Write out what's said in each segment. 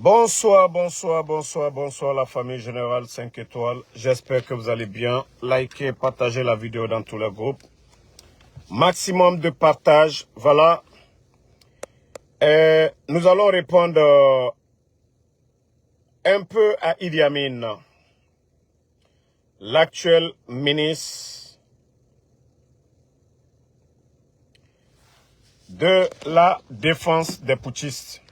Bonsoir, bonsoir, bonsoir, bonsoir la famille Générale 5 étoiles. J'espère que vous allez bien. Likez, partagez la vidéo dans tous les groupes. Maximum de partage, voilà. Nous allons répondre un peu à Idi Amin, l'actuel ministre de la défense des putschistes.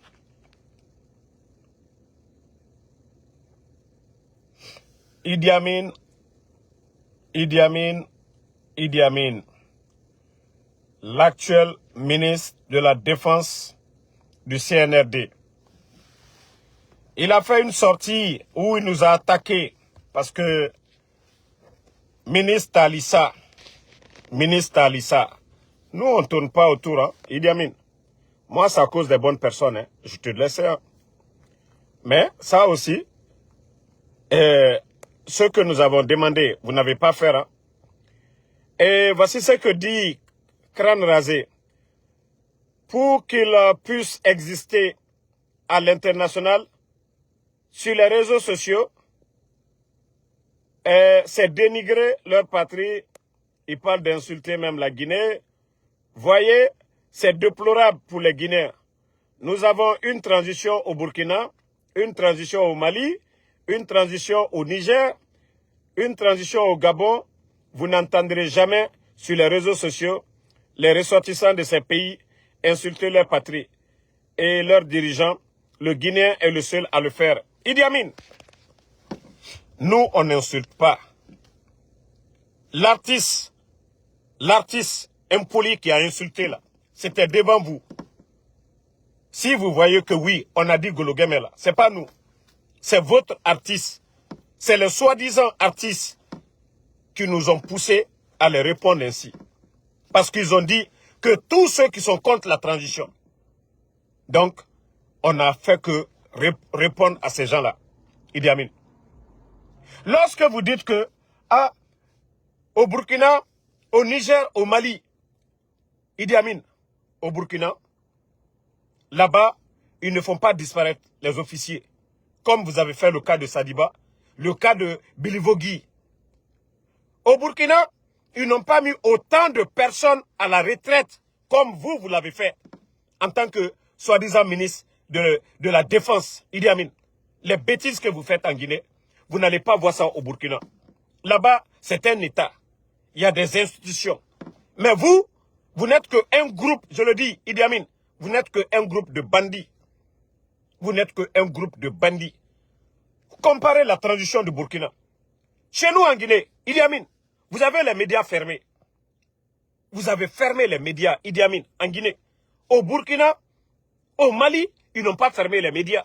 Idi Amin, Idi Amin, Idi Amin, l'actuel ministre de la défense du CNRD. Il a fait une sortie où il nous a attaqué parce que ministre Alissa, nous on ne tourne pas autour, hein, Idi Amin. Moi, c'est à cause des bonnes personnes, hein, je te laisse. Hein. Mais ça aussi, ce que nous avons demandé, vous n'avez pas fait. Hein. Et voici ce que dit Crâne Rasé. Pour qu'il puisse exister à l'international, sur les réseaux sociaux, c'est dénigrer leur patrie. Ils parlent d'insulter même la Guinée. Voyez, c'est déplorable pour les Guinéens. Nous avons une transition au Burkina, une transition au Mali, une transition au Niger, une transition au Gabon. Vous n'entendrez jamais sur les réseaux sociaux les ressortissants de ces pays insulter leur patrie et leurs dirigeants. Le Guinéen est le seul à le faire. Idi Amin, nous, on n'insulte pas. L'artiste impoli qui a insulté là, c'était devant vous. Si vous voyez que oui, on a dit Golo Gemela, c'est pas nous. C'est votre artiste. C'est les soi-disant artistes qui nous ont poussés à les répondre ainsi. Parce qu'ils ont dit que tous ceux qui sont contre la transition. Donc, on n'a fait que répondre à ces gens-là. Idi Amin. Lorsque vous dites que, au Burkina, au Niger, au Mali, Idi Amin, au Burkina, là-bas, ils ne font pas disparaître les officiers. Comme vous avez fait le cas de Sadiba, le cas de Bilivogui. Au Burkina, ils n'ont pas mis autant de personnes à la retraite comme vous l'avez fait en tant que soi-disant ministre de la Défense, Idi Amin. Les bêtises que vous faites en Guinée, vous n'allez pas voir ça au Burkina. Là-bas, c'est un État. Il y a des institutions. Mais vous n'êtes qu'un groupe, je le dis, Idi Amin, vous n'êtes qu'un groupe de bandits. Vous n'êtes qu'un groupe de bandits. Comparez la transition du Burkina. Chez nous en Guinée, Idi Amin, vous avez les médias fermés. Vous avez fermé les médias, Idi Amin, en Guinée. Au Burkina, au Mali, ils n'ont pas fermé les médias.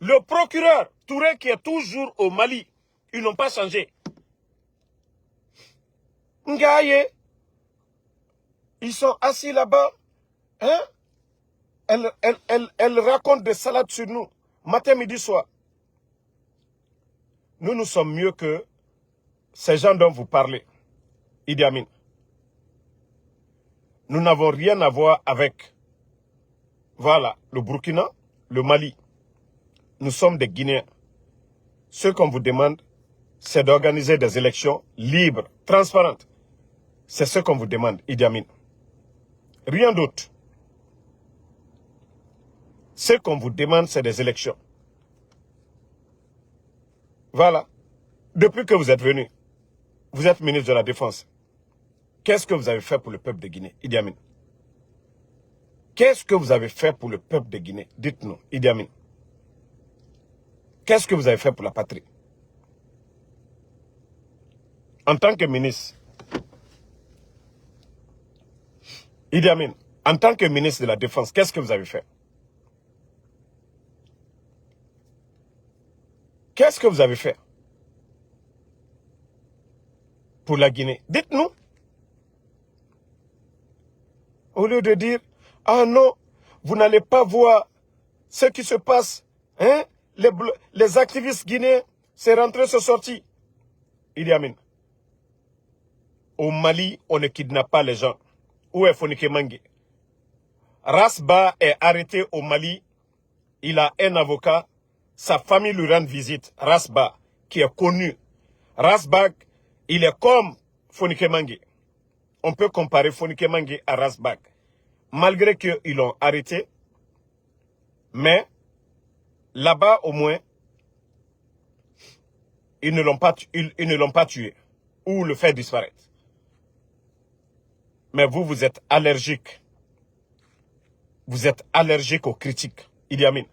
Le procureur Touré qui est toujours au Mali, ils n'ont pas changé. Ngaye, ils sont assis là-bas. Hein? Elle raconte des salades sur nous, matin, midi, soir. Nous sommes mieux que ces gens dont vous parlez, Idi Amin. Nous n'avons rien à voir avec, voilà, le Burkina, le Mali. Nous sommes des Guinéens. Ce qu'on vous demande, c'est d'organiser des élections libres, transparentes. C'est ce qu'on vous demande, Idi Amin. Rien d'autre. Ce qu'on vous demande, c'est des élections. Voilà. Depuis que vous êtes venu, vous êtes ministre de la Défense. Qu'est-ce que vous avez fait pour le peuple de Guinée, Idi Amin? Qu'est-ce que vous avez fait pour le peuple de Guinée? Dites-nous, Idi Amin. Qu'est-ce que vous avez fait pour la patrie? En tant que ministre, Idi Amin, en tant que ministre de la Défense, qu'est-ce que vous avez fait? Qu'est-ce que vous avez fait pour la Guinée? Dites-nous. Au lieu de dire, ah non, vous n'allez pas voir ce qui se passe. Hein? Les activistes guinéens, c'est rentré, c'est sorti. Idi Amin. Au Mali, on ne kidnappe pas les gens. Où est Fonike Mangue? Rasba est arrêté au Mali il a un avocat, sa famille lui rend visite, Rasbag, qui est connu. Rasbag, il est comme Fonike Mengue. On peut comparer Fonike Mengue à Rasbag. Malgré qu'ils l'ont arrêté, mais là-bas au moins, ils ne l'ont pas tué ou le fait disparaître. Mais vous, vous êtes allergique. Vous êtes allergique aux critiques. Idi Amin.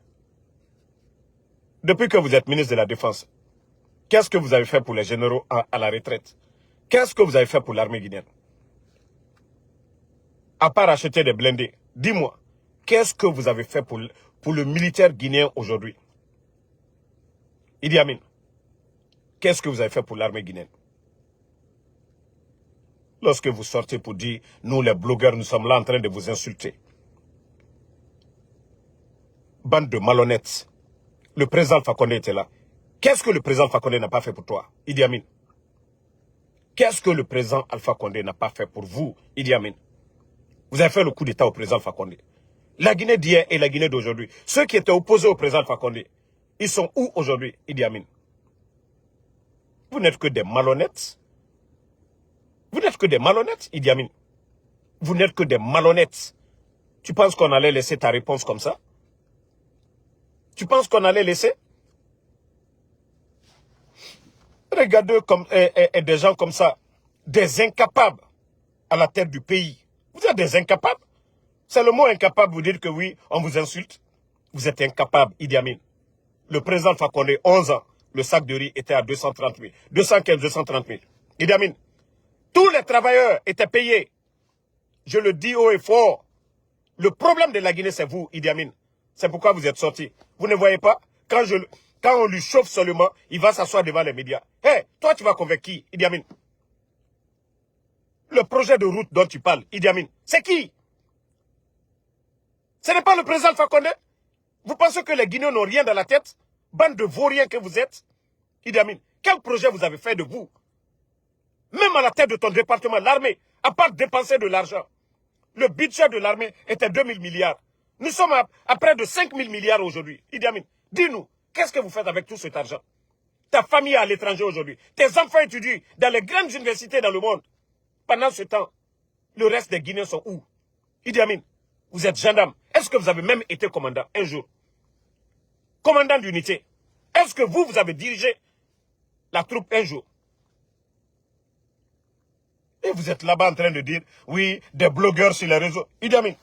Depuis que vous êtes ministre de la Défense, qu'est-ce que vous avez fait pour les généraux à la retraite? Qu'est-ce que vous avez fait pour l'armée guinéenne? À part acheter des blindés, dis-moi, qu'est-ce que vous avez fait pour le militaire guinéen aujourd'hui? Idi Amin, qu'est-ce que vous avez fait pour l'armée guinéenne? Lorsque vous sortez pour dire, nous les blogueurs, nous sommes là en train de vous insulter. Bande de malhonnêtes. Le président Alpha Condé était là. Qu'est-ce que le président Alpha Condé n'a pas fait pour toi, Idi Amin? Qu'est-ce que le président Alpha Condé n'a pas fait pour vous, Idi Amin? Vous avez fait le coup d'État au président Alpha Condé. La Guinée d'hier et la Guinée d'aujourd'hui, ceux qui étaient opposés au président Alpha Condé, ils sont où aujourd'hui, Idi Amin? Vous n'êtes que des malhonnêtes. Vous n'êtes que des malhonnêtes, Idi Amin. Vous n'êtes que des malhonnêtes. Tu penses qu'on allait laisser ta réponse comme ça? Tu penses qu'on allait laisser? Regardez comme, des gens comme ça, des incapables à la tête du pays. Vous êtes des incapables. C'est le mot incapable, vous dire que oui, on vous insulte. Vous êtes incapable, Idi Amin. Le président Alpha Condé, 11 ans, le sac de riz était à 230 000. 215, 230 000. Idi Amin, tous les travailleurs étaient payés. Je le dis haut et fort. Le problème de la Guinée, c'est vous, Idi Amin. C'est pourquoi vous êtes sortis. Vous ne voyez pas? Quand on lui chauffe seulement, il va s'asseoir devant les médias. Hé, toi, tu vas convaincre qui, Idi Amin? Le projet de route dont tu parles, Idi Amin, c'est qui? Ce n'est pas le président Alpha Condé? Vous pensez que les Guinéens n'ont rien dans la tête? Bande de vauriens que vous êtes? Idi Amin, quel projet vous avez fait de vous? Même à la tête de ton département, l'armée, à part dépenser de l'argent. Le budget de l'armée était 2000 milliards. Nous sommes à près de 5000 milliards aujourd'hui. Idi Amin, dis-nous, qu'est-ce que vous faites avec tout cet argent? Ta famille est à l'étranger aujourd'hui. Tes enfants étudient dans les grandes universités dans le monde. Pendant ce temps, le reste des Guinéens sont où? Idi Amin, vous êtes gendarme. Est-ce que vous avez même été commandant un jour? Commandant d'unité. Est-ce que vous avez dirigé la troupe un jour? Et vous êtes là-bas en train de dire, oui, des blogueurs sur les réseaux. Idi Amin,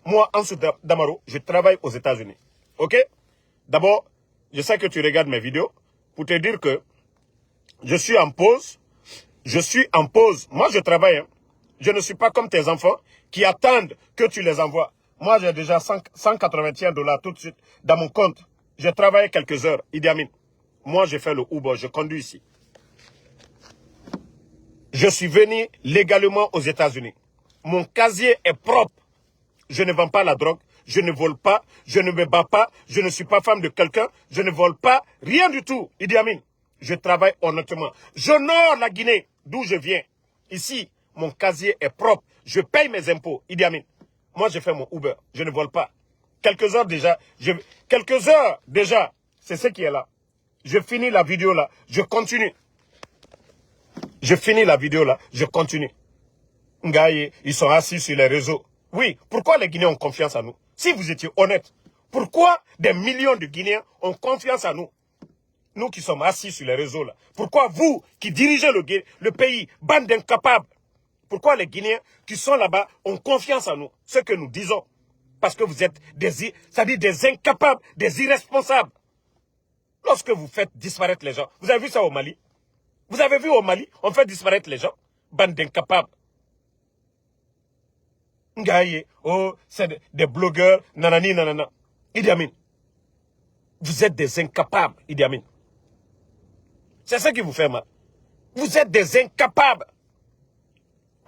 moi, Ansou Damaro, je travaille aux États-Unis. Ok? D'abord, je sais que tu regardes mes vidéos pour te dire que je suis en pause. Je suis en pause. Moi, je travaille. Hein. Je ne suis pas comme tes enfants qui attendent que tu les envoies. Moi, j'ai déjà 181 $ tout de suite dans mon compte. J'ai travaillé quelques heures, Idi Amin. Moi, j'ai fait le Uber, je conduis ici. Je suis venu légalement aux États-Unis. Mon casier est propre. Je ne vends pas la drogue, je ne vole pas, je ne me bats pas, je ne suis pas femme de quelqu'un, je ne vole pas, rien du tout, Idi Amin. Je travaille honnêtement. J'honore la Guinée, d'où je viens. Ici, mon casier est propre. Je paye mes impôts, Idi Amin. Moi, je fais mon Uber, je ne vole pas. Quelques heures déjà, c'est ce qui est là. Je finis la vidéo là, je continue. Je finis la vidéo là, je continue. Ngaye, ils sont assis sur les réseaux. Oui, pourquoi les Guinéens ont confiance en nous? Si vous étiez honnête, pourquoi des millions de Guinéens ont confiance en nous? Nous qui sommes assis sur les réseaux là. Pourquoi vous qui dirigez le pays, bande d'incapables, pourquoi les Guinéens qui sont là-bas ont confiance en nous? Ce que nous disons. Parce que vous êtes des incapables, des irresponsables. Lorsque vous faites disparaître les gens, vous avez vu ça au Mali? Vous avez vu au Mali, on fait disparaître les gens, bande d'incapables. Ngaye, oh, c'est des blogueurs, nanani, nanana. Idi Amin, vous êtes des incapables, Idi Amin. C'est ça qui vous fait mal. Vous êtes des incapables.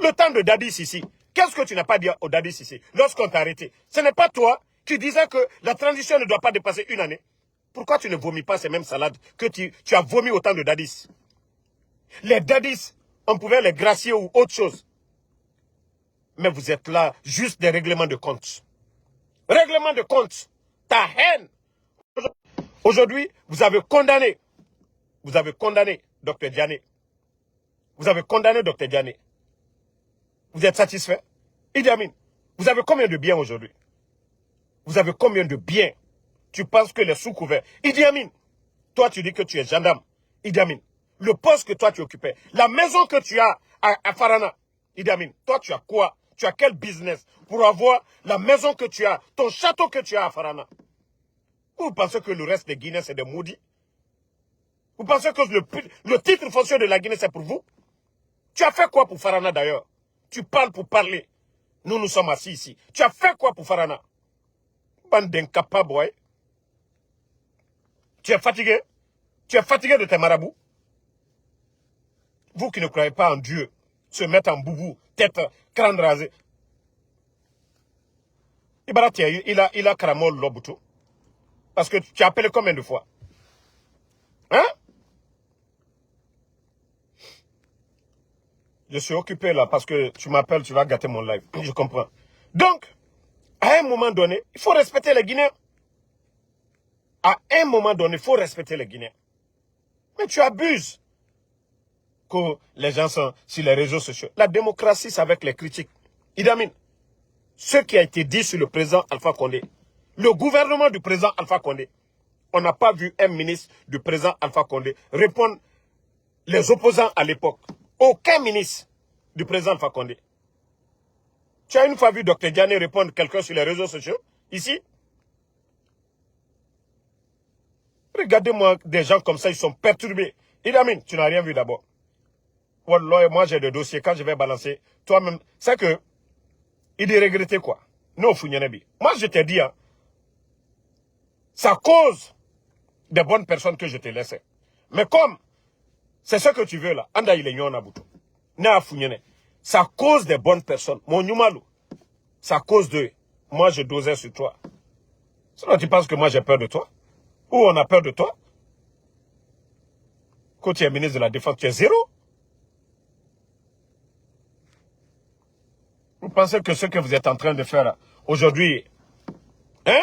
Le temps de Dadis ici, qu'est-ce que tu n'as pas dit au Dadis ici, lorsqu'on t'a arrêté? Ce n'est pas toi qui disais que la transition ne doit pas dépasser une année. Pourquoi tu ne vomis pas ces mêmes salades que tu as vomi au temps de Dadis? Les Dadis, on pouvait les gracier ou autre chose. Mais vous êtes là, juste des règlements de compte. Règlement de compte. Ta haine Aujourd'hui, vous avez condamné Dr Diané. Vous avez condamné Dr Diané. Vous êtes satisfait? Idi Amin, vous avez combien de biens aujourd'hui? Vous avez combien de biens? Tu penses que les sous-couverts... Idi Amin, toi tu dis que tu es gendarme. Idi Amin, le poste que toi tu occupais, la maison que tu as à Farana. Idi Amin, toi tu as quoi? Tu as quel business pour avoir la maison que tu as, ton château que tu as à Farana? Vous pensez que le reste des Guinéens c'est des maudits? Vous pensez que le titre foncier de la Guinée c'est pour vous? Tu as fait quoi pour Farana d'ailleurs? Tu parles pour parler. Nous sommes assis ici. Tu as fait quoi pour Farana? Bande d'incapables, ouais. Tu es fatigué? Tu es fatigué de tes marabouts? Vous qui ne croyez pas en Dieu, se mettre en boubou, tête, crâne rasé. Ibarati, il a caramol l'obuto. Parce que tu as appelé combien de fois? Hein? Je suis occupé là parce que tu m'appelles, tu vas gâter mon live. Je comprends. Donc, à un moment donné, il faut respecter les Guinéens. À un moment donné, il faut respecter les Guinéens. Mais tu abuses que les gens sont sur les réseaux sociaux. La démocratie, c'est avec les critiques. Idi Amin, ce qui a été dit sur le président Alpha Condé, le gouvernement du président Alpha Condé, on n'a pas vu un ministre du président Alpha Condé répondre les opposants à l'époque. Aucun ministre du président Alpha Condé. Tu as une fois vu Dr Diané répondre quelqu'un sur les réseaux sociaux, ici? Regardez-moi, des gens comme ça, ils sont perturbés. Idi Amin, tu n'as rien vu d'abord. Wallah, moi j'ai des dossiers, quand je vais balancer, toi-même, c'est que, il est regretté quoi? Non, Founyanebi. Moi je t'ai dit, hein, ça cause des bonnes personnes que je te laissais. Mais comme, c'est ce que tu veux là, anda il est nyon abuto. Na Founyane. Ça cause des bonnes personnes. Mon Nyumalu, ça cause de, moi je dosais sur toi. Sinon tu penses que moi j'ai peur de toi? Ou on a peur de toi? Quand tu es ministre de la Défense, tu es zéro? Vous pensez que ce que vous êtes en train de faire aujourd'hui, hein?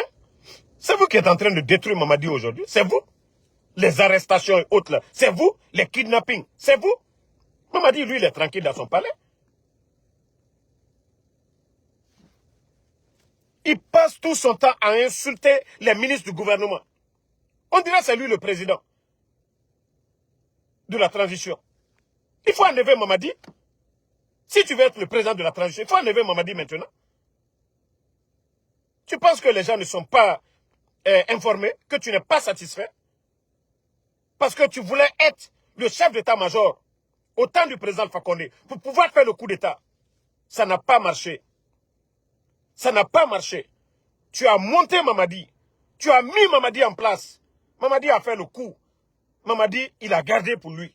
C'est vous qui êtes en train de détruire Mamadi aujourd'hui? C'est vous? Les arrestations et autres là, c'est vous? Les kidnappings, c'est vous? Mamadi, lui, il est tranquille dans son palais. Il passe tout son temps à insulter les ministres du gouvernement. On dirait que c'est lui le président de la transition. Il faut enlever Mamadi. Si tu veux être le président de la transition, il faut enlever Mamadi maintenant. Tu penses que les gens ne sont pas informés, que tu n'es pas satisfait? Parce que tu voulais être le chef d'état-major au temps du président Alpha Condé pour pouvoir faire le coup d'état. Ça n'a pas marché. Ça n'a pas marché. Tu as monté Mamadi. Tu as mis Mamadi en place. Mamadi a fait le coup. Mamadi, il a gardé pour lui.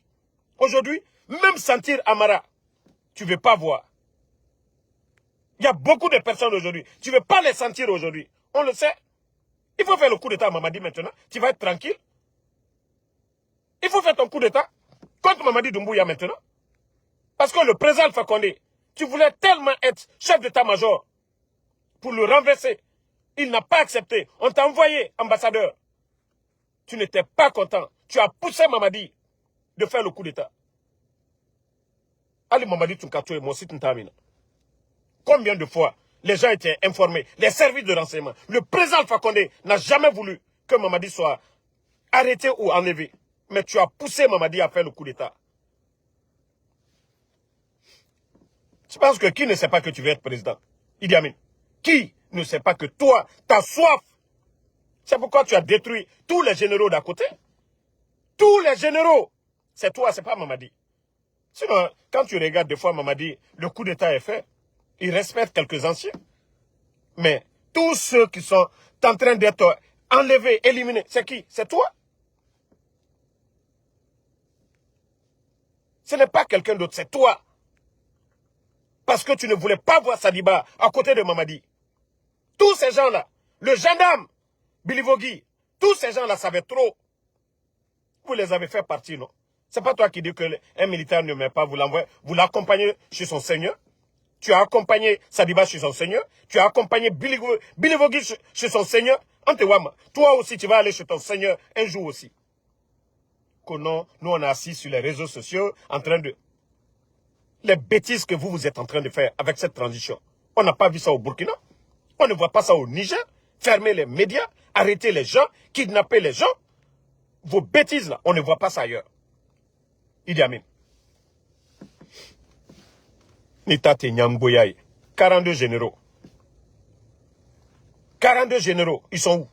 Aujourd'hui, même sentir Amara, tu ne veux pas voir. Il y a beaucoup de personnes aujourd'hui. Tu ne veux pas les sentir aujourd'hui. On le sait. Il faut faire le coup d'état à Mamadi maintenant. Tu vas être tranquille. Il faut faire ton coup d'état contre Mamadi Doumbouya maintenant. Parce que le président Alpha Condé, tu voulais tellement être chef d'état-major pour le renverser. Il n'a pas accepté. On t'a envoyé ambassadeur. Tu n'étais pas content. Tu as poussé Mamadi de faire le coup d'état. Ali Mamadi Tunkato et mon site Ntamina. Combien de fois les gens étaient informés, les services de renseignement. Le président Alpha Condé n'a jamais voulu que Mamadi soit arrêté ou enlevé. Mais tu as poussé Mamadi à faire le coup d'état. Tu penses que qui ne sait pas que tu veux être président? Idi Amin. Qui ne sait pas que toi, tu as soif? C'est pourquoi tu as détruit tous les généraux d'à côté. Tous les généraux. C'est toi, c'est pas Mamadi. Sinon, quand tu regardes des fois Mamadi, le coup d'état est fait. Il respecte quelques anciens. Mais tous ceux qui sont en train d'être enlevés, éliminés, c'est qui? C'est toi. Ce n'est pas quelqu'un d'autre, c'est toi. Parce que tu ne voulais pas voir Sadiba à côté de Mamadi. Tous ces gens-là, le gendarme, Bilivogui, tous ces gens-là savaient trop. Vous les avez fait partie, non? C'est pas toi qui dis qu'un militaire ne met pas, vous l'envoyez, vous l'accompagnez chez son seigneur. Tu as accompagné Sadiba chez son seigneur. Tu as accompagné Bilivogui chez son seigneur. On te voit, toi aussi, tu vas aller chez ton Seigneur un jour aussi. Que non, nous on est assis sur les réseaux sociaux en train de... Les bêtises que vous êtes en train de faire avec cette transition. On n'a pas vu ça au Burkina. On ne voit pas ça au Niger. Fermer les médias, arrêter les gens, kidnapper les gens. Vos bêtises là, on ne voit pas ça ailleurs. Idi Amin. Nitate Nyamboyaye. 42 généraux. 42 généraux, ils sont où?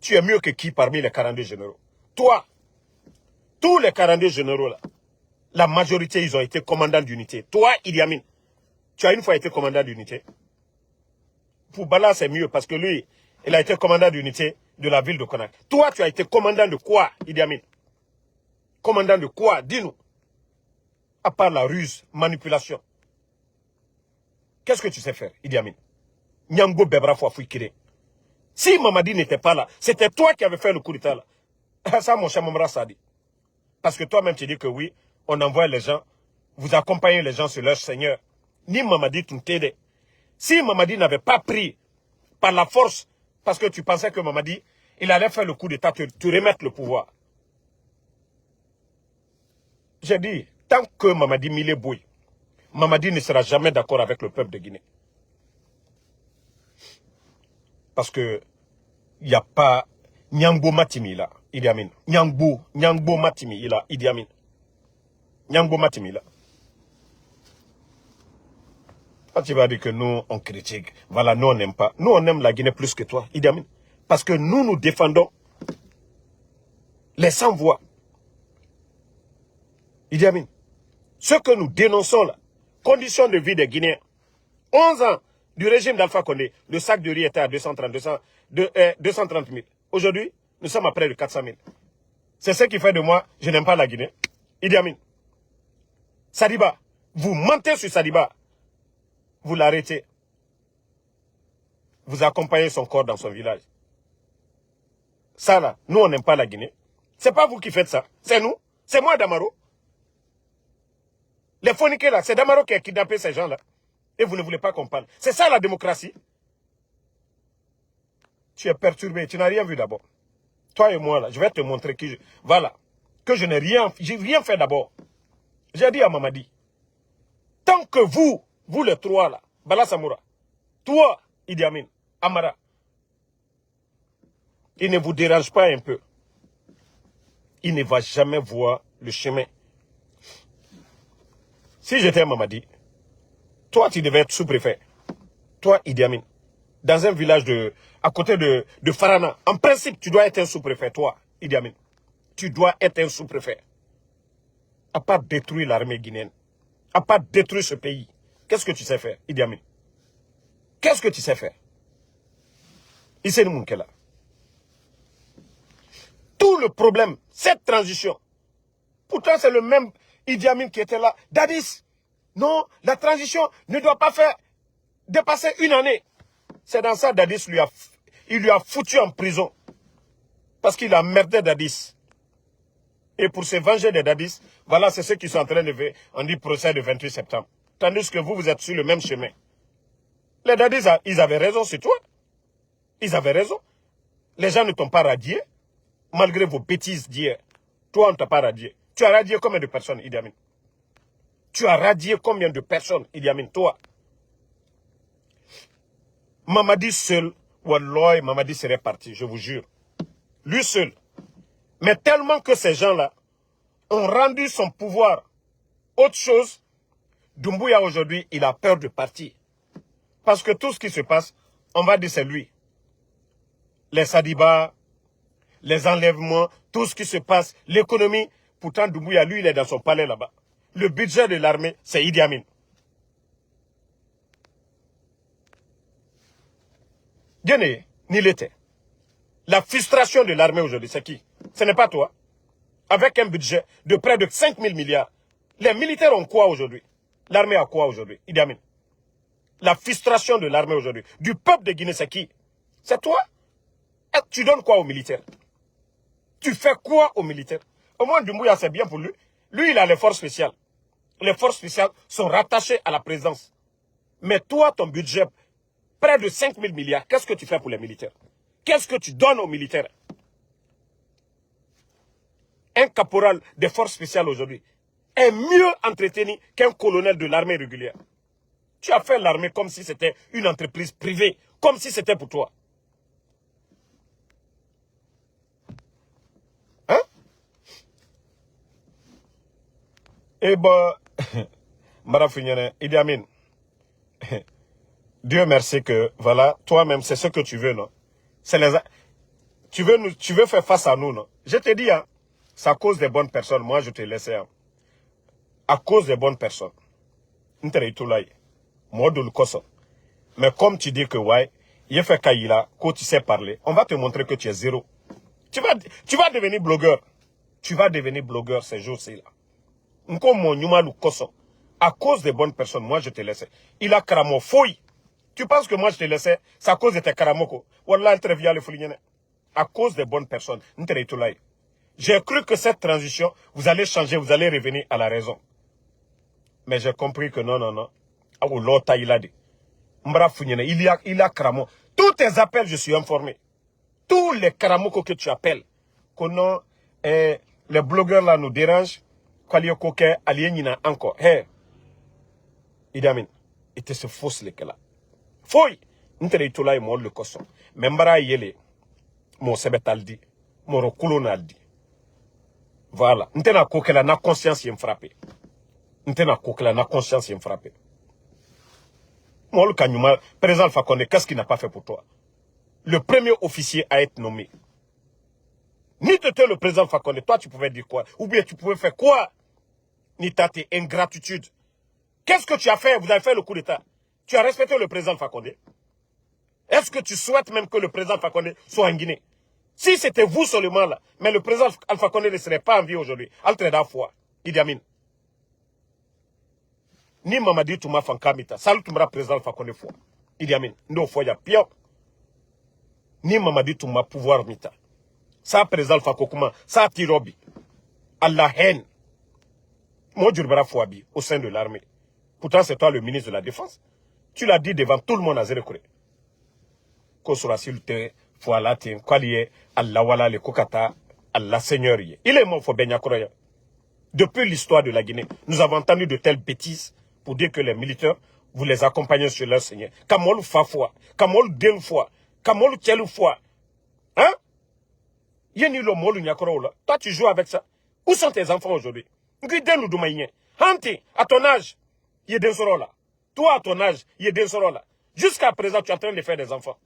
Tu es mieux que qui parmi les 42 généraux? Toi, tous les 42 généraux là, la majorité, ils ont été commandants d'unité. Toi, Idi Amin, tu as une fois été commandant d'unité. Pour Bala, c'est mieux parce que lui, il a été commandant d'unité de la ville de Conakry. Toi, tu as été commandant de quoi, Idi Amin? Commandant de quoi? Dis-nous. À part la ruse, manipulation. Qu'est-ce que tu sais faire, Idi Amin? Nyamgo Bebra Fouafouikire. Si Mamadi n'était pas là, c'était toi qui avais fait le coup d'état là. Ça, mon cher Mamra Sadi. Parce que toi-même, tu dis que oui, on envoie les gens, vous accompagnez les gens sur leur Seigneur. Ni Mamadi t'aide. Si Mamadi n'avait pas pris par la force, parce que tu pensais que Mamadi, il allait faire le coup d'état, te remettre le pouvoir. J'ai dit, tant que Mamadi Mile Bouy, Mamadi ne sera jamais d'accord avec le peuple de Guinée. Parce que il n'y a pas Nyangbo Matimi là, Idi Amin. Nyangbo Matimi là, Idi Amin. Nyangbo Matimi là. Quand tu vas dire que nous, on critique, voilà, nous, on n'aime pas. Nous, on aime la Guinée plus que toi, Idi Amin. Parce que nous, nous défendons les sans-voix. Idi Amin. Ce que nous dénonçons là, conditions de vie des Guinéens, 11 ans du régime d'Alpha Condé, le sac de riz était à 230 000. Aujourd'hui, nous sommes à près de 400 000. C'est ce qui fait de moi, je n'aime pas la Guinée. Idi Amin. Sadiba, vous mentez sur Sadiba. Vous l'arrêtez. Vous accompagnez son corps dans son village. Ça là, nous on n'aime pas la Guinée. C'est pas vous qui faites ça. C'est nous. C'est moi Damaro. Les phoniqués là, c'est Damaro qui a kidnappé ces gens là. Et vous ne voulez pas qu'on parle. C'est ça la démocratie. Tu es perturbé, tu n'as rien vu d'abord. Toi et moi là, je vais te montrer que voilà, que je n'ai rien, j'ai rien fait d'abord. J'ai dit à Mamadi, tant que vous les trois là, Bala Samoura, toi, Idi Amin, Amara, il ne vous dérange pas un peu. Il ne va jamais voir le chemin. Si j'étais Mamadi, toi tu devais être sous-préfet. Toi, Idi Amin, dans un village à côté de Farana. En principe, tu dois être un sous-préfet, toi, Idi Amin. Tu dois être un sous-préfet. À part détruire l'armée guinéenne, à part détruire ce pays, qu'est-ce que tu sais faire, Idi Amin? Qu'est-ce que tu sais faire? Isseni Moukela. Tout le problème, cette transition, pourtant c'est le même Idi Amin qui était là. Dadis, non, la transition ne doit pas faire dépasser une année. C'est dans ça Dadis il lui a foutu en prison. Parce qu'il a merdé Dadis. Et pour se venger de Dadis, voilà, c'est ceux qui sont en train de faire, on dit procès le 28 septembre. Tandis que vous êtes sur le même chemin. Les Dadis, ils avaient raison, c'est toi. Ils avaient raison. Les gens ne t'ont pas radié, malgré vos bêtises d'hier. Toi, on ne t'a pas radié. Tu as radié combien de personnes, Idi Amin? Tu as radié combien de personnes, Idi Amin, toi? Mamadi seul, Wallah, Mamadi serait parti, je vous jure. Lui seul. Mais tellement que ces gens-là ont rendu son pouvoir autre chose, Doumbouya aujourd'hui, il a peur de partir. Parce que tout ce qui se passe, on va dire c'est lui. Les Sadiba, les enlèvements, tout ce qui se passe, l'économie. Pourtant, Doumbouya, lui, il est dans son palais là-bas. Le budget de l'armée, c'est Idi Amin. Guinée, ni l'était. La frustration de l'armée aujourd'hui, c'est qui? Ce n'est pas toi. Avec un budget de près de 5 000 milliards. Les militaires ont quoi aujourd'hui? L'armée a quoi aujourd'hui? Idi Amin. La frustration de l'armée aujourd'hui, du peuple de Guinée, c'est qui? C'est toi? Et tu donnes quoi aux militaires? Tu fais quoi aux militaires? Au moins, Doumbouya, c'est bien pour lui. Lui, il a les forces spéciales. Les forces spéciales sont rattachées à la présidence. Mais toi, ton budget, près de 5 000 milliards, qu'est-ce que tu fais pour les militaires? Qu'est-ce que tu donnes aux militaires? Un caporal des forces spéciales aujourd'hui est mieux entretenu qu'un colonel de l'armée régulière. Tu as fait l'armée comme si c'était une entreprise privée, comme si c'était pour toi. Hein? Eh ben, Madame Fignane, Idi Amin, Dieu merci que, voilà, toi-même, c'est ce que tu veux, non? C'est les... tu veux faire face à nous, non? Je te dis, hein, c'est à cause des bonnes personnes, moi je te laisse, hein. À cause des bonnes personnes. Mais comme tu dis que, ouais, il fait Kaïla, quand tu sais parler, on va te montrer que tu es zéro. Tu vas devenir blogueur. Tu vas devenir blogueur ces jours-ci, là. À cause des bonnes personnes, moi je te laissais. Il a caramo fouille. Tu penses que moi je te laissais, c'est à cause de tes caramoko. Wallah, à cause des bonnes personnes. J'ai cru que cette transition, vous allez changer, vous allez revenir à la raison. Mais j'ai compris que non, non, non. Il a caramo. Tous tes appels, je suis informé. Tous les caramoko que tu appelles, que les blogueurs là nous dérangent, encore. Hey, Idi Amin, il se fausse les là. Foi, n'tera et moi le cosson. Membara yele, mon sebetaldi, mon reculonaldi. Voilà. N'tena kokela na conscience y frappé. N'tena kokela na conscience y frappé. Moi le kanyuma, président Fakonde, qu'est-ce qu'il n'a pas fait pour toi? Le premier officier à être nommé. Ni te le président Fakonde, toi tu pouvais dire quoi? Ou bien tu pouvais faire quoi? Ni tes ingratitude. Qu'est-ce que tu as fait? Vous avez fait le coup d'État. Tu as respecté le président Fakonde. Est-ce que tu souhaites même que le président Fakonde soit en Guinée? Si c'était vous seulement là, mais le président Alpha Condé ne serait pas en vie aujourd'hui. Altreda foi, Idi Amin. Ni Mamadi Touma Fankamita, salut Toumra président Alpha Condé foi. Idi Amin, no foi ya pio. Ni Mamadi Touma pouvoir mita. Ça président Alpha Kokuma, ça Tirobi. À la haine. Moi Djurbara Fouabi, au sein de l'armée. Pourtant c'est toi le ministre de la Défense. Tu l'as dit devant tout le monde à Zérekure. Kosurasilte, Foualatin, Kwaliye, Allah Wala, le Kokata, Allah Seigneur. Il est mort, faut Benya Koroya. Depuis l'histoire de la Guinée, nous avons entendu de telles bêtises pour dire que les militaires, vous les accompagnez sur leur Seigneur. Kamol Fafwa, Kamol Delfwa, Kamol Tchelfwa. Hein? Yeni lo molu nyakorola. Toi, tu joues avec ça. Où sont tes enfants aujourd'hui? Ngidenu Doumaïen. Hanti, à ton âge, il est là. Toi, à ton âge, il est là. Jusqu'à présent, tu es en train de faire des enfants.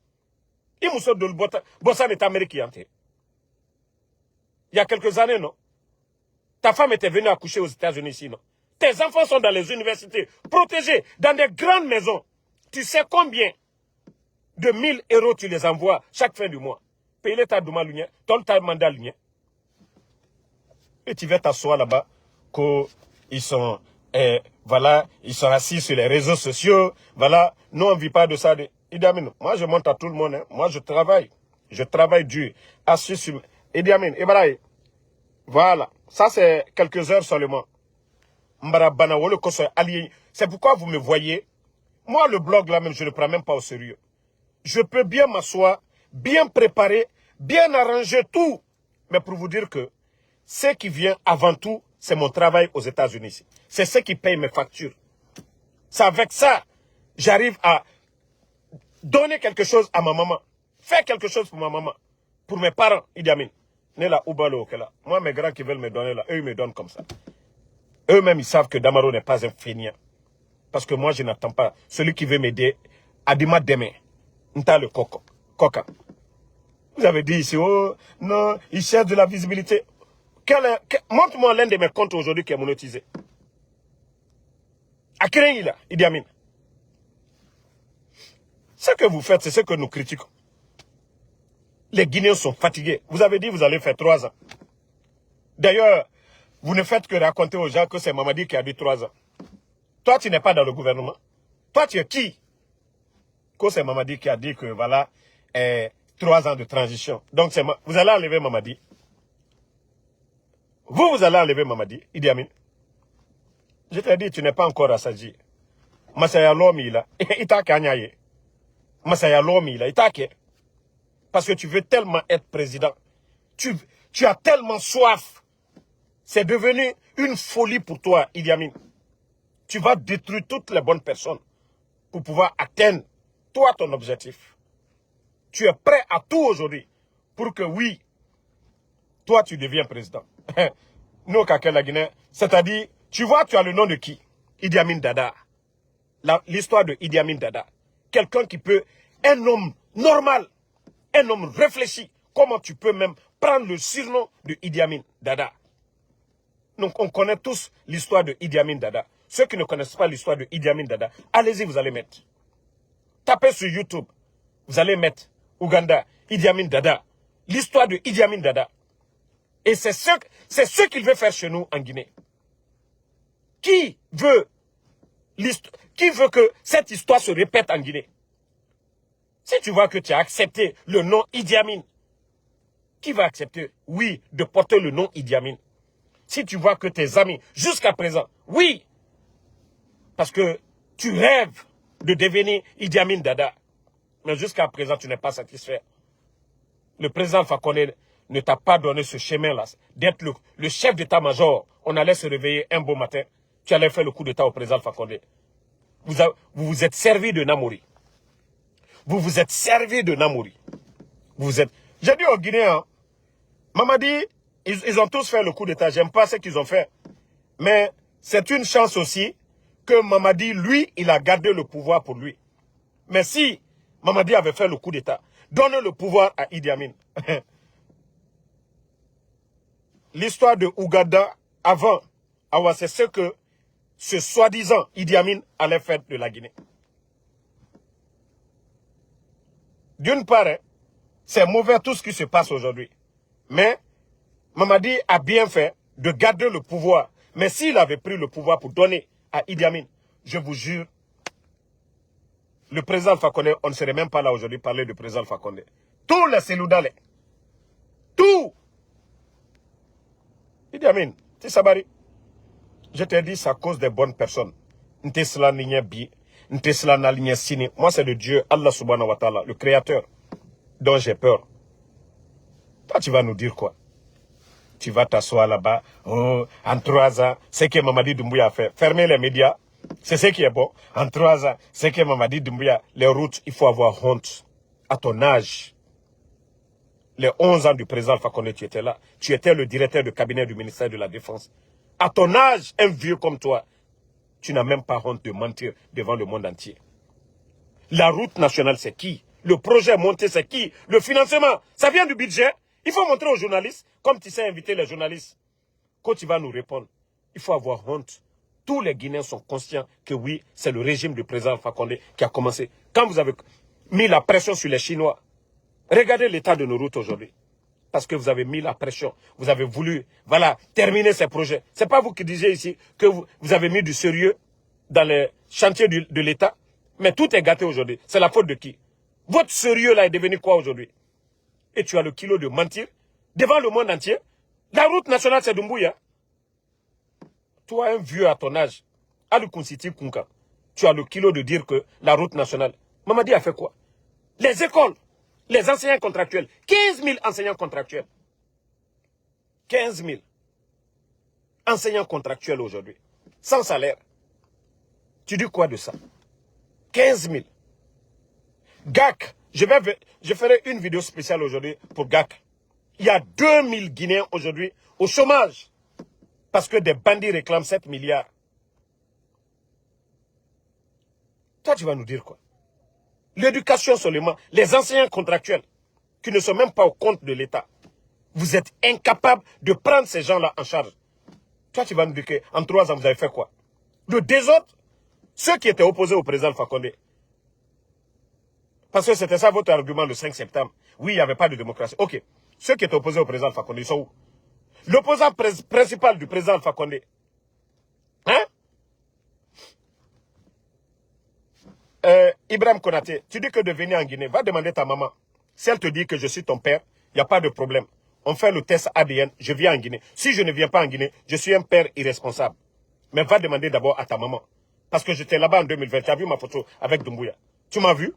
Il y a quelques années, non? Ta femme était venue accoucher aux États-Unis ici, non? Tes enfants sont dans les universités, protégés, dans des grandes maisons. Tu sais combien de 1000 euros tu les envoies chaque fin du mois? Paye l'état de Malounia, ton ta mandat Lugna. Et tu vas t'asseoir là-bas, qu'ils sont, voilà, ils sont assis sur les réseaux sociaux, voilà, nous on ne vit pas de ça. Idi Amin, moi je montre à tout le monde, hein. Moi je travaille dur, assis sur... Idi Amin, Ibrahim, voilà, ça c'est quelques heures seulement. C'est pourquoi vous me voyez, moi le blog là même, je ne le prends même pas au sérieux. Je peux bien m'asseoir, bien préparer, bien arranger tout, mais pour vous dire que ce qui vient avant tout, c'est mon travail aux États-Unis. C'est ce qui paye mes factures. C'est avec ça, j'arrive à donner quelque chose à ma maman. Faire quelque chose pour ma maman. Pour mes parents, Idi Amin. Moi, mes grands qui veulent me donner là, eux, ils me donnent comme ça. Eux-mêmes, ils savent que Damaro n'est pas un fainéant. Parce que moi, je n'attends pas. Celui qui veut m'aider, Adima demain. Nta le coca. Vous avez dit ici, oh, non, il cherche de la visibilité. Montre-moi l'un de mes comptes aujourd'hui qui est monétisé. À quel il a, Idi Amin. Ce que vous faites, c'est ce que nous critiquons. Les Guinéens sont fatigués. Vous avez dit vous allez faire 3 ans. D'ailleurs, vous ne faites que raconter aux gens que c'est Mamadi qui a dit 3 ans. Toi, tu n'es pas dans le gouvernement. Toi, tu es qui? Que c'est Mamadi qui a dit que voilà, 3 ans de transition. Donc, vous allez enlever Mamadi. Vous allez enlever Mamadi, Idi Amin. Je t'ai dit, tu n'es pas encore assagi. Masaya Lomi, là, il t'a kanyaye. Masaya Lomi, là, il t'a Parce que tu veux tellement être président. Tu as tellement soif. C'est devenu une folie pour toi, Idi Amin. Tu vas détruire toutes les bonnes personnes pour pouvoir atteindre, toi, ton objectif. Tu es prêt à tout aujourd'hui pour que, oui, toi, tu deviens président. Nous, Kakel la Guinée, c'est-à-dire, tu vois, tu as le nom de qui? Idi Amin Dada. L'histoire de Idi Amin Dada. Quelqu'un qui peut, un homme normal, un homme réfléchi. Comment tu peux même prendre le surnom de Idi Amin Dada? Donc, on connaît tous l'histoire de Idi Amin Dada. Ceux qui ne connaissent pas l'histoire de Idi Amin Dada, allez-y, vous allez mettre. Tapez sur YouTube. Vous allez mettre Ouganda, Idi Amin Dada. L'histoire de Idi Amin Dada. Et c'est ce qu'il veut faire chez nous en Guinée. Qui veut que cette histoire se répète en Guinée? Si tu vois que tu as accepté le nom Idi Amin, qui va accepter, oui, de porter le nom Idi Amin? Si tu vois que tes amis, jusqu'à présent, oui, parce que tu rêves de devenir Idi Amin Dada, mais jusqu'à présent, tu n'es pas satisfait. Le président Alpha Condé ne t'a pas donné ce chemin-là, d'être le chef d'état-major. On allait se réveiller un beau matin, tu allais faire le coup d'état au président Alpha Condé. Vous vous êtes servi de Namori. Vous vous êtes servi de Namori. J'ai dit aux Guinéens, Mamadi, ils ont tous fait le coup d'état. J'aime pas ce qu'ils ont fait. Mais c'est une chance aussi que Mamadi, lui, il a gardé le pouvoir pour lui. Mais si Mamadi avait fait le coup d'état, donne le pouvoir à Idi Amin. L'histoire de Ouganda avant, c'est ce que ce soi-disant Idi Amin allait faire de la Guinée. D'une part, c'est mauvais tout ce qui se passe aujourd'hui. Mais Mamadi a bien fait de garder le pouvoir. Mais s'il avait pris le pouvoir pour donner à Idi Amin, je vous jure, le président Alpha Condé, on ne serait même pas là aujourd'hui parler du président Alpha Condé. Tous les Seloudalais, tout. Idi Amin, tu sabari, je te dis, c'est à cause des bonnes personnes. Moi, c'est de Dieu, Allah subhanahu wa ta'ala, le créateur, dont j'ai peur. Toi, tu vas nous dire quoi? Tu vas t'asseoir là-bas, oh, en 3 ans, c'est ce que Mamadi Doumbouya a fait. Fermer les médias, c'est ce qui est bon. En 3 ans, c'est ce que Mamadi Doumbouya, les routes, il faut avoir honte. À ton âge, les 11 ans du président Alpha Condé, tu étais là. Tu étais le directeur de cabinet du ministère de la Défense. À ton âge, un vieux comme toi, tu n'as même pas honte de mentir devant le monde entier. La route nationale, c'est qui? Le projet monté, c'est qui? Le financement, ça vient du budget. Il faut montrer aux journalistes, comme tu sais inviter les journalistes. Quand tu vas nous répondre, il faut avoir honte. Tous les Guinéens sont conscients que oui, c'est le régime du président Alpha Condé qui a commencé. Quand vous avez mis la pression sur les Chinois, regardez l'état de nos routes aujourd'hui. Parce que vous avez mis la pression. Vous avez voulu, voilà, terminer ces projets. Ce n'est pas vous qui disiez ici que vous avez mis du sérieux dans les chantiers de l'État. Mais tout est gâté aujourd'hui. C'est la faute de qui? Votre sérieux là est devenu quoi aujourd'hui? Et tu as le kilo de mentir devant le monde entier. La route nationale, c'est Doumbouya. Toi, un vieux à ton âge, Alukunsiti Kunka, tu as le kilo de dire que la route nationale. Mamadi a fait quoi? Les écoles, les enseignants contractuels, 15 000 enseignants contractuels. 15 000 enseignants contractuels aujourd'hui, sans salaire. Tu dis quoi de ça? 15 000. GAC, je ferai une vidéo spéciale aujourd'hui pour GAC. Il y a 2000 Guinéens aujourd'hui au chômage parce que des bandits réclament 7 milliards. Toi, tu vas nous dire quoi? L'éducation seulement, les enseignants contractuels qui ne sont même pas au compte de l'État. Vous êtes incapables de prendre ces gens-là en charge. Toi, tu vas nous dire qu'en 3 ans, vous avez fait quoi? Le désordre, ceux qui étaient opposés au président Alpha Condé. Parce que c'était ça votre argument le 5 septembre. Oui, il n'y avait pas de démocratie. Ok. Ceux qui étaient opposés au président Alpha Condé, ils sont où? L'opposant principal du président Alpha Condé. Hein? Ibrahim Konaté, tu dis que de venir en Guinée, va demander ta maman. Si elle te dit que je suis ton père, il n'y a pas de problème. On fait le test ADN, je viens en Guinée. Si je ne viens pas en Guinée, je suis un père irresponsable. Mais va demander d'abord à ta maman. Parce que j'étais là-bas en 2020, tu as vu ma photo avec Doumbouya. Tu m'as vu?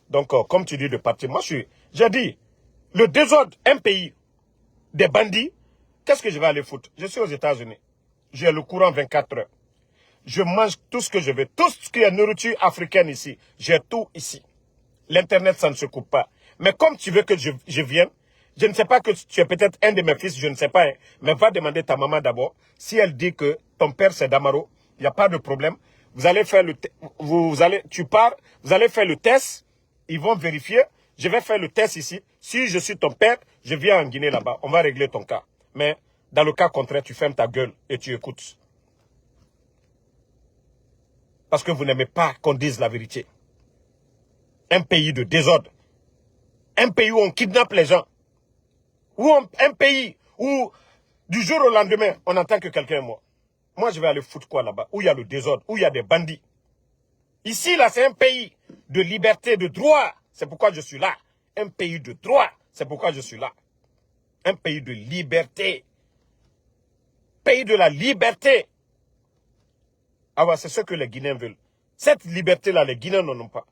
Donc, comme tu dis de partir, moi J'ai dit, le désordre, un pays, des bandits, qu'est-ce que je vais aller foutre? Je suis aux États-Unis. J'ai le courant 24 heures. Je mange tout ce que je veux. Tout ce qui est nourriture africaine ici, j'ai tout ici. L'Internet, ça ne se coupe pas. Mais comme tu veux que je vienne, je ne sais pas que tu es peut-être un de mes fils, je ne sais pas, hein, mais va demander ta maman d'abord. Si elle dit que ton père c'est Damaro, il n'y a pas de problème. Vous allez faire tu pars, vous allez faire le test, ils vont vérifier. Je vais faire le test ici. Si je suis ton père, je viens en Guinée là-bas. On va régler ton cas. Mais dans le cas contraire, tu fermes ta gueule et tu écoutes. Parce que vous n'aimez pas qu'on dise la vérité. Un pays de désordre. Un pays où on kidnappe les gens. Un pays où, du jour au lendemain, on entend que quelqu'un est mort. Moi, je vais aller foutre quoi là-bas? Où il y a le désordre, où il y a des bandits. Ici, là, c'est un pays de liberté, de droit. C'est pourquoi je suis là. Un pays de droit. C'est pourquoi je suis là. Un pays de liberté. Pays de la liberté. Ah ouais, c'est ce que les Guinéens veulent. Cette liberté-là, les Guinéens n'en ont pas.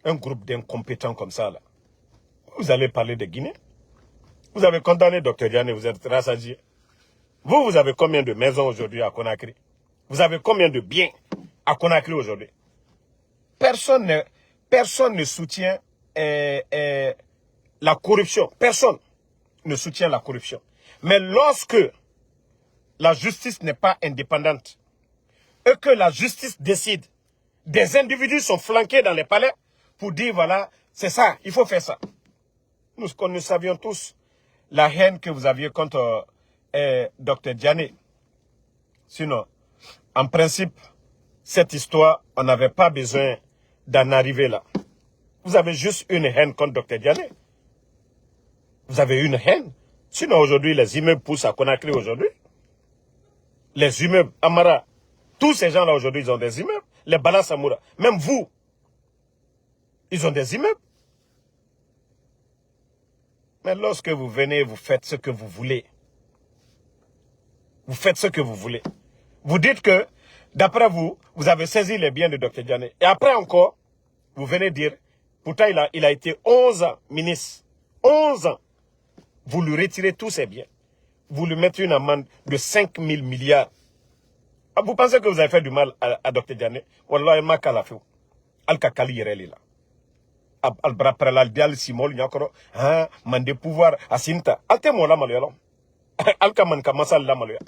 Un groupe d'incompétents comme ça, là. Vous allez parler des Guinéens? Vous avez condamné Dr Diané, vous êtes rassasié. Vous avez combien de maisons aujourd'hui à Conakry? Vous avez combien de biens à Conakry aujourd'hui? Personne ne soutient la corruption. Personne ne soutient la corruption. Mais lorsque la justice n'est pas indépendante et que la justice décide, des individus sont flanqués dans les palais pour dire voilà, c'est ça, il faut faire ça. Nous savions tous la haine que vous aviez contre Dr Diané. Sinon, en principe, cette histoire, on n'avait pas besoin d'en arriver là. Vous avez juste une haine contre Dr Diané. Vous avez une haine. Sinon, aujourd'hui, les immeubles poussent à Conakry aujourd'hui. Les immeubles, Amara, tous ces gens-là aujourd'hui, ils ont des immeubles. Les Bala Samoura, même vous, ils ont des immeubles. Mais lorsque vous venez, vous faites ce que vous voulez. Vous faites ce que vous voulez. Vous dites que, d'après vous, vous avez saisi les biens de Dr Diané. Et après encore, vous venez dire, pourtant il a été 11 ans ministre. 11 ans. Vous lui retirez tous ses biens. Vous lui mettez une amende de 5 000 milliards. Ah, vous pensez que vous avez fait du mal à Dr Diané? Wallah, il m'a calafé. Al-Kakali Yereli là. Al-Bra Pralal Dial Simol Nyakoro. Hein, mande pouvoir à Sinta. Alte Mola Maloya. Al-Kaman Kamasal la Maloya.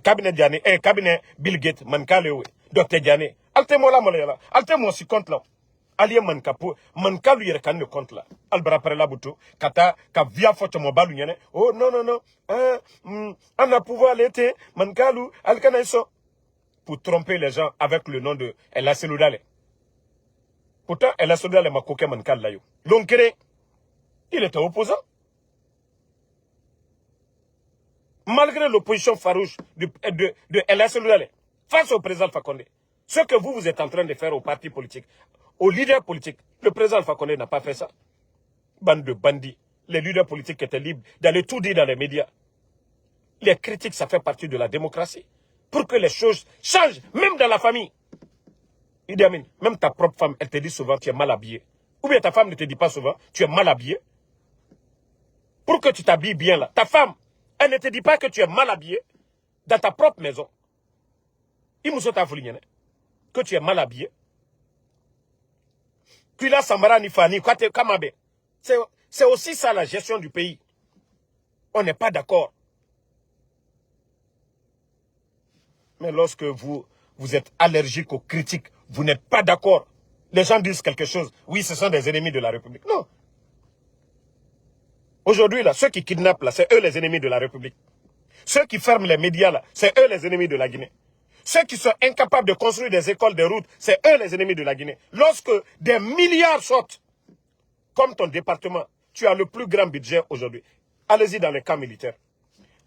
Cabinet Diané, cabinet Bill Gates, Mankalewe. Dr Diané. Alte Mola Maloya. Alte Mo si compte là. Aliye Mankapo, Mankalu yere kan ne compte là. Al-Bra Pralal Boutou. Kata, ka via foto mo balu nyane. Oh non, non, non. On a pouvoir l'été. Mankalu, Al-Kanaiso. Pour tromper les gens avec le nom de El Aseloudale. Pourtant, El Aseloudale m'a coqué Mankal là yo. L'Onkere, il était opposant. Malgré l'opposition farouche de El Aseloudale face au président Alpha Condé. Ce que vous êtes en train de faire aux partis politiques, aux leaders politiques, le président Alpha Condé n'a pas fait ça. Bande de bandits. Les leaders politiques étaient libres d'aller tout dire dans les médias. Les critiques, ça fait partie de la démocratie. Pour que les choses changent, même dans la famille. Idi Amin, même ta propre femme, elle te dit souvent tu es mal habillé. Ou bien ta femme ne te dit pas souvent tu es mal habillé. Pour que tu t'habilles bien là. Ta femme, elle ne te dit pas que tu es mal habillé dans ta propre maison. Il me saute à que tu es mal habillé. Kula Samara Nifani, Kamabe. C'est aussi ça la gestion du pays. On n'est pas d'accord. Mais lorsque vous êtes allergique aux critiques, vous n'êtes pas d'accord. Les gens disent quelque chose. Oui, ce sont des ennemis de la République. Non. Aujourd'hui, là, ceux qui kidnappent, là, c'est eux les ennemis de la République. Ceux qui ferment les médias, là, c'est eux les ennemis de la Guinée. Ceux qui sont incapables de construire des écoles, des routes, c'est eux les ennemis de la Guinée. Lorsque des milliards sortent, comme ton département, tu as le plus grand budget aujourd'hui. Allez-y dans les camps militaires.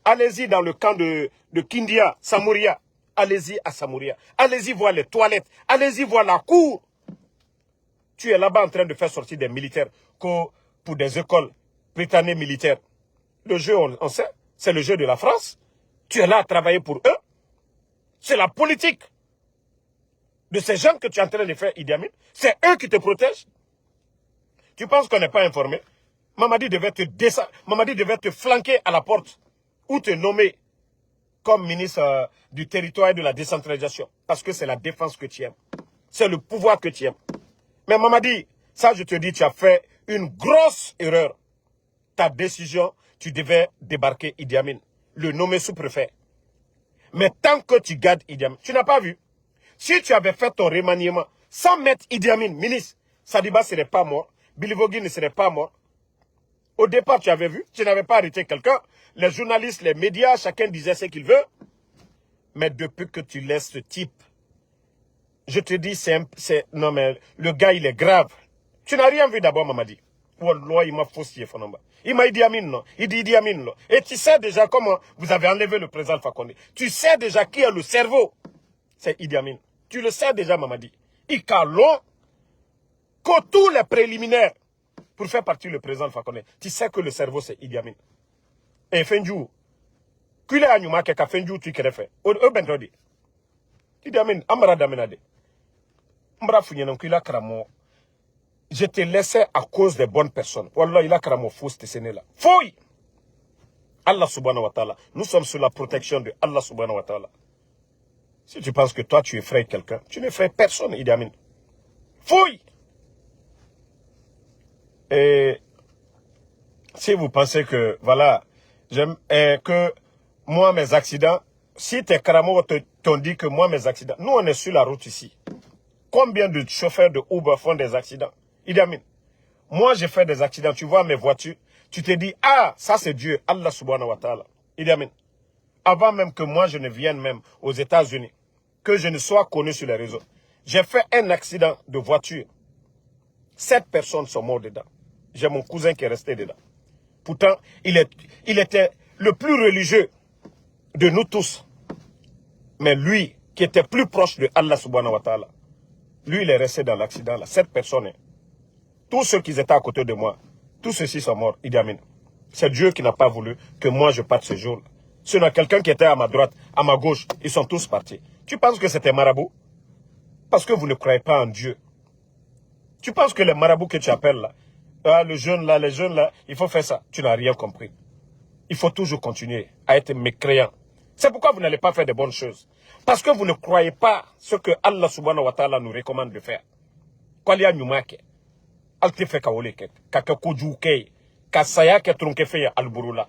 Allez-y dans le camp de Kindia, Samouria. Allez-y à Samouria. Allez-y voir les toilettes. Allez-y voir la cour. Tu es là-bas en train de faire sortir des militaires pour des écoles britanniques militaires. Le jeu, on sait, c'est le jeu de la France. Tu es là à travailler pour eux. C'est la politique. de ces gens que tu es en train de faire Idi Amin. C'est eux qui te protègent. Tu penses qu'on n'est pas informé? Mamadi devait Mamadi devait te flanquer à la porte ou te nommer comme ministre du territoire et de la décentralisation. Parce que c'est la défense que tu aimes. C'est le pouvoir que tu aimes. Mais Mamadi, ça je te dis, tu as fait une grosse erreur. Ta décision, tu devais débarquer Idi Amin, le nommer sous-préfet. Mais tant que tu gardes Idi Amin, tu n'as pas vu. Si tu avais fait ton remaniement sans mettre Idi Amin, ministre, Sadiba ne serait pas mort, Bilivogui ne serait pas mort. Au départ, tu avais vu, tu n'avais pas arrêté quelqu'un. Les journalistes, les médias, chacun disait ce qu'il veut. Mais depuis que tu laisses ce type, je te dis, non mais le gars, il est grave. Tu n'as rien vu d'abord, Mamadi. Wallah, il m'a faussé, Fonamba. Il m'a Idi Amin, non. Il dit Idi Amin, non. Et tu sais déjà comment vous avez enlevé le président Fakonde. Tu sais déjà qui a le cerveau. C'est Idi Amin. Tu le sais déjà, Mamadi. Il calon que tous les préliminaires pour faire partie le président Fakonde. Tu sais que le cerveau, c'est Idi Amin. Et Fenjou, qu'il est à Numa, qu'il a Fenjou, tu qui fait. Au Bentodi. Idi Amin, Amara Damenade. Mbra Funyanon, qu'il a Kramo. Je te laissais à cause des bonnes personnes. Wallah, il a Kramo faux, ce là. Fouille! Allah subhanahu wa ta'ala. Nous sommes sous la protection de Allah subhanahu wa ta'ala. Si tu penses que toi, tu effraies quelqu'un, tu n'effraies personne, Idi Amin. Fouille! Et si vous pensez que, voilà, que moi, mes accidents, si tes cramos t'ont dit que moi, mes accidents, nous, on est sur la route ici. Combien de chauffeurs de Uber font des accidents? Idi Amin. Moi, j'ai fait des accidents. Tu vois mes voitures. Tu te dis, ah, ça c'est Dieu. Allah subhanahu wa ta'ala. Idi Amin. Avant même que moi, je ne vienne même aux États-Unis, que je ne sois connu sur les réseaux, j'ai fait un accident de voiture. 7 personnes sont mortes dedans. J'ai mon cousin qui est resté dedans. Pourtant, il était le plus religieux de nous tous. Mais lui, qui était plus proche de Allah subhanahu wa ta'ala, lui, il est resté dans l'accident là. 7 personnes. Tous ceux qui étaient à côté de moi, tous ceux-ci sont morts, Idi Amin. C'est Dieu qui n'a pas voulu que moi je parte ce jour-là. Sinon, quelqu'un qui était à ma droite, à ma gauche, ils sont tous partis. Tu penses que c'était marabout? Parce que vous ne croyez pas en Dieu. Tu penses que les marabouts que tu appelles là, les jeunes là, il faut faire ça. Tu n'as rien compris. Il faut toujours continuer à être mécréant. C'est pourquoi vous n'allez pas faire de bonnes choses. Parce que vous ne croyez pas ce que Allah subhanahu wa ta'ala nous recommande de faire. Kwalia nyumake. Alte fe kawole ke. Kaka kojuke. Kasaya ke trunke fe ya alburula.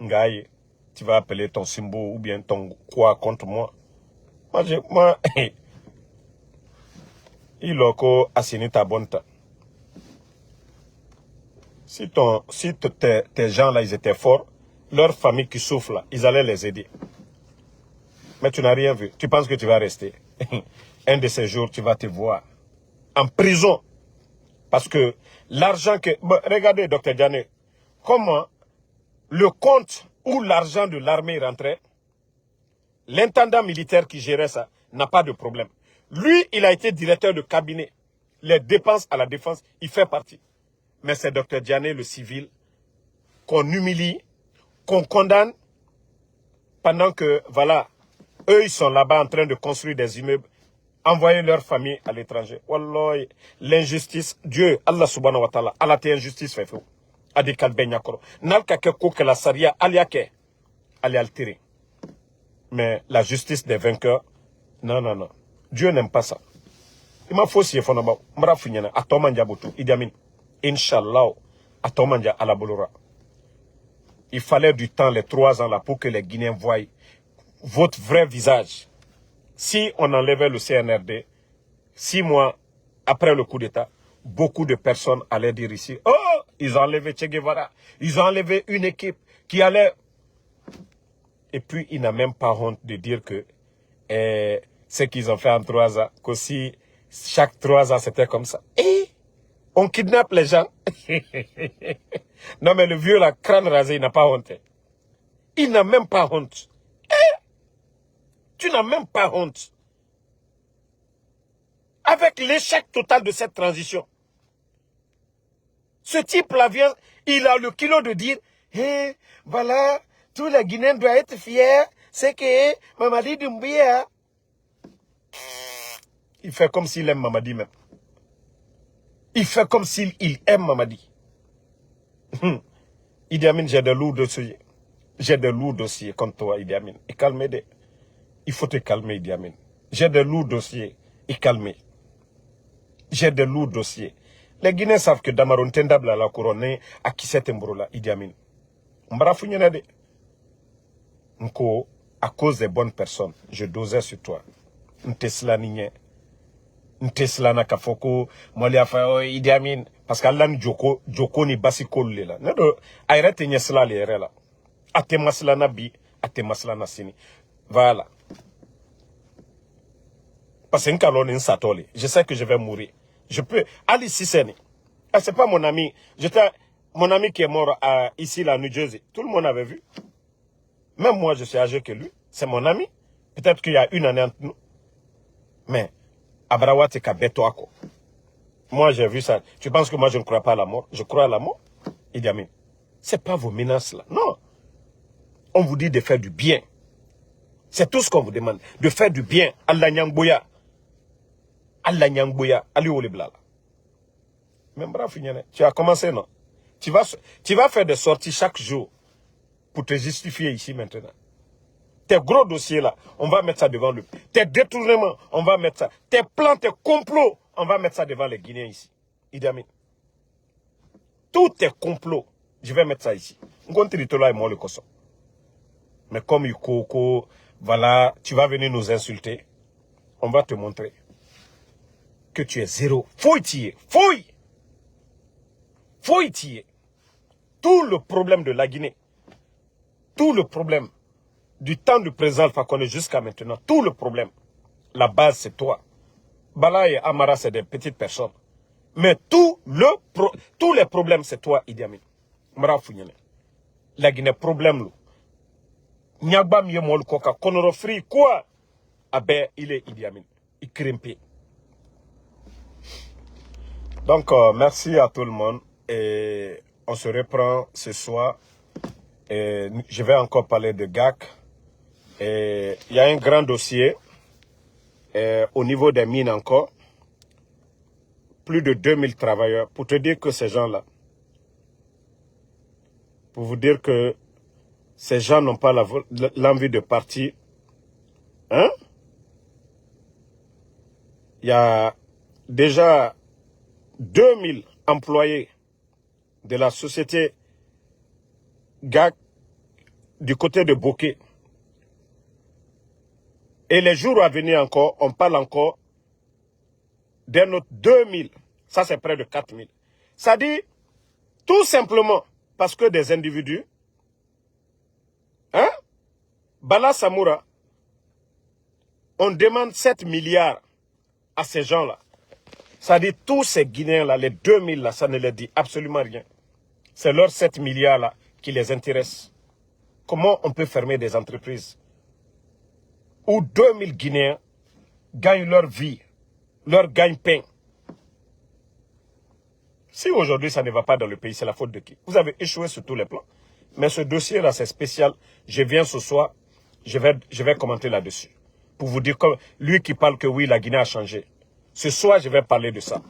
Ngaye. Tu vas appeler ton Simbo ou bien ton quoi contre moi. Moi, il loko asini ta bonta. Si tes gens là, ils étaient forts, leur famille qui souffre là, ils allaient les aider. Mais tu n'as rien vu. Tu penses que tu vas rester. Un de ces jours, tu vas te voir en prison. Parce que l'argent que... Bon, regardez, Dr Diané, comment le compte où l'argent de l'armée rentrait, l'intendant militaire qui gérait ça n'a pas de problème. Lui, il a été directeur de cabinet. Les dépenses à la défense, il fait partie. Mais c'est Dr Diané, le civil, qu'on humilie, qu'on condamne, pendant que, voilà, eux, ils sont là-bas en train de construire des immeubles, envoyer leur famille à l'étranger. Wallah, l'injustice, Dieu, Allah subhanahu wa ta'ala, Allah te injustice fait fou. Adi kalbe nyakoro. Nalka keko que la saria aliake, ali altéré. Mais la justice des vainqueurs, non, non, non. Dieu n'aime pas ça. Il m'a faussé, fonaba, mra funyana, atomanja botu, Idi Amin. Inch'Allah, atomanja à la bolora. Il fallait du temps, les 3 ans là, pour que les Guinéens voient votre vrai visage. Si on enlevait le CNRD, 6 mois après le coup d'État, beaucoup de personnes allaient dire ici, oh, ils ont enlevé Che Guevara, ils ont enlevé une équipe qui allait... Et puis, il n'a même pas honte de dire que ce qu'ils ont fait en 3 ans, qu'aussi, chaque 3 ans, c'était comme ça. Et on kidnappe les gens. Non, mais le vieux, la crâne rasé, il n'a pas honte. Il n'a même pas honte. Tu n'as même pas honte. Avec l'échec total de cette transition, ce type-là vient, il a le kilo de dire, hey, voilà, tous les Guinéens doivent être fiers, c'est que Mamadi Doumbouya, Il fait comme s'il aime Mamadi même. Il fait comme s'il aime Mamadi. Idi Amin, j'ai de lourds dossiers. J'ai de lourds dossiers contre toi, Idi Amin. Et calmez. Il faut te calmer, Idi Amin. J'ai de lourds dossiers. Et calmez. J'ai de lourds dossiers. Les Guinéens savent que Damaron Tendable à la couronne à qui c'est là, Idi Amin. M'brafougnenade. M'ko, à cause des bonnes personnes, je dosais sur toi. M'tesla nigne. M'tesla na kafoko, moli afa Idi Amin. Parce qu'Allah ni Joko ni basi kolle là. Nedo, ayrete nyesla le là. Ate masla na bi, ate masla na sini. Voilà. Parce que je sais que je vais mourir. Je peux. Ali Sisseni. Ah, c'est pas mon ami. Mon ami qui est mort ici, là, à New Jersey. Tout le monde avait vu. Même moi, je suis âgé que lui. C'est mon ami. Peut-être qu'il y a une année entre nous. Mais, Abrawate Kabetoako. Moi, j'ai vu ça. Tu penses que moi, je ne crois pas à la mort? Je crois à la mort. Idi Amin. C'est pas vos menaces, là. Non. On vous dit de faire du bien. C'est tout ce qu'on vous demande. De faire du bien. Allah Nyangboya. Allah Nyangboya. Ali Oliblala. Même bref, tu as commencé, non? Tu vas faire des sorties chaque jour pour te justifier ici maintenant. Tes gros dossiers là, on va mettre ça devant lui. Tes détournements, on va mettre ça. Tes plans, tes complots, on va mettre ça devant les Guinéens ici. Idi Amin. Tous tes complots, je vais mettre ça ici. Mais comme Yukoko, voilà, tu vas venir nous insulter. On va te montrer que tu es zéro. Faut y tirer. Faut y tirer. Tout le problème de la Guinée, tout le problème du temps du président Alpha Condé jusqu'à maintenant, tout le problème, la base c'est toi. Bala et Amara c'est des petites personnes. Mais tous les problèmes c'est toi, Idi Amin. Mara Founyane. La Guinée problème, Nyagba Miemol Koka, Konoro Free, quoi? Abe, il est Idi Amin. Il crimpe. Donc, merci à tout le monde. Et on se reprend ce soir. Et je vais encore parler de GAC. Et il y a un grand dossier au niveau des mines encore. Plus de 2000 travailleurs. Pour te dire que ces gens-là, pour vous dire que ces gens n'ont pas l'envie de partir. Hein? Il y a déjà 2000 employés de la société GAC du côté de Bokeh. Et les jours à venir encore, on parle encore d'un autre 2000. Ça, c'est près de 4000. Ça dit, tout simplement, parce que des individus, hein, Bala Samoura, on demande 7 milliards à ces gens-là. Ça dit, tous ces Guinéens-là, les 2000 là, ça ne leur dit absolument rien. C'est leurs 7 milliards là qui les intéressent. Comment on peut fermer des entreprises où 2000 Guinéens gagnent leur vie, leur gagne-pain? Si aujourd'hui ça ne va pas dans le pays, c'est la faute de qui? Vous avez échoué sur tous les plans. Mais ce dossier-là, c'est spécial. Je viens ce soir, je vais commenter là-dessus. Pour vous dire, comme lui qui parle que oui, la Guinée a changé. Ce soir, je vais parler de ça.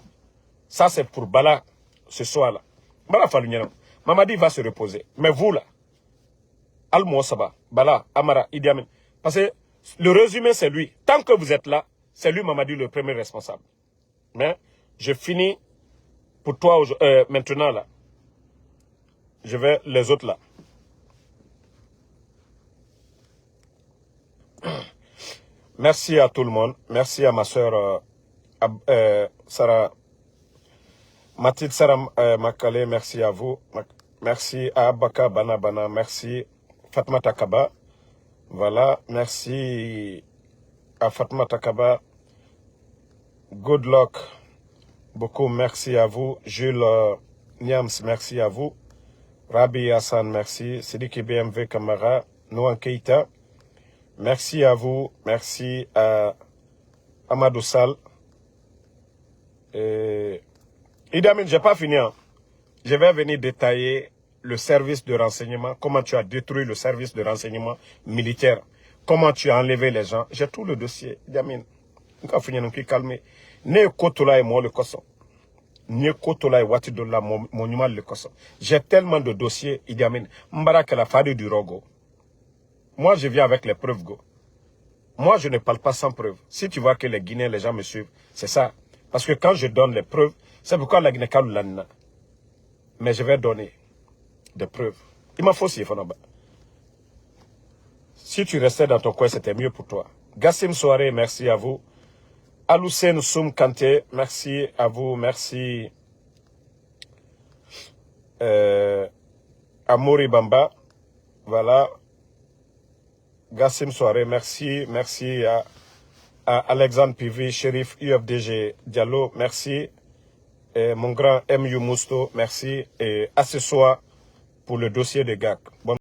Ça, c'est pour Bala, ce soir-là. Bala Falunyana. Mamadi va se reposer. Mais vous, là, Al Saba, Bala, Amara, Idi Amin. Parce que le résumé, c'est lui. Tant que vous êtes là, c'est lui, Mamadi, le premier responsable. Mais je finis pour toi maintenant, là. Je vais les autres, là. Merci à tout le monde. Merci à ma soeur Sarah. Mathilde Sarah Makale, merci à vous. Merci à Abaka Banabana. Merci Fatma Takaba. Voilà. Merci à Fatma Takaba. Good luck. Beaucoup merci à vous. Jules Niams, merci à vous. Rabi Hassan, merci. Sidiki BMV Kamara. Nouan Keita. Merci à vous. Merci à Amadou Sall. Idi Amin, je n'ai pas fini. Hein. Je vais venir détailler le service de renseignement, comment tu as détruit le service de renseignement militaire, comment tu as enlevé les gens. J'ai tout le dossier, Idi Amin. nka funya nki calmer ne kotola et moi le koso ne kotola et wati de la monument le koso j'ai tellement de dossiers idiamine mbaraka la fade du rogo moi je viens avec les preuves go moi je ne parle pas sans preuves si tu vois que les Guinéens les gens me suivent c'est ça parce que quand je donne les preuves c'est pourquoi la Guinée kalulana mais je vais donner des preuves il m'a faussé Fonaba. Si tu restais dans ton coin, c'était mieux pour toi. Gassim Soare, merci à vous. Aloussen Soum Kanté, merci à vous. Merci. Amouri Bamba, voilà. Gassim Soare, merci. Merci à Alexandre Pivi, Shérif UFDG Diallo, merci. Et mon grand MU Mousto, merci. Et accessoire pour le dossier de GAC. Bonne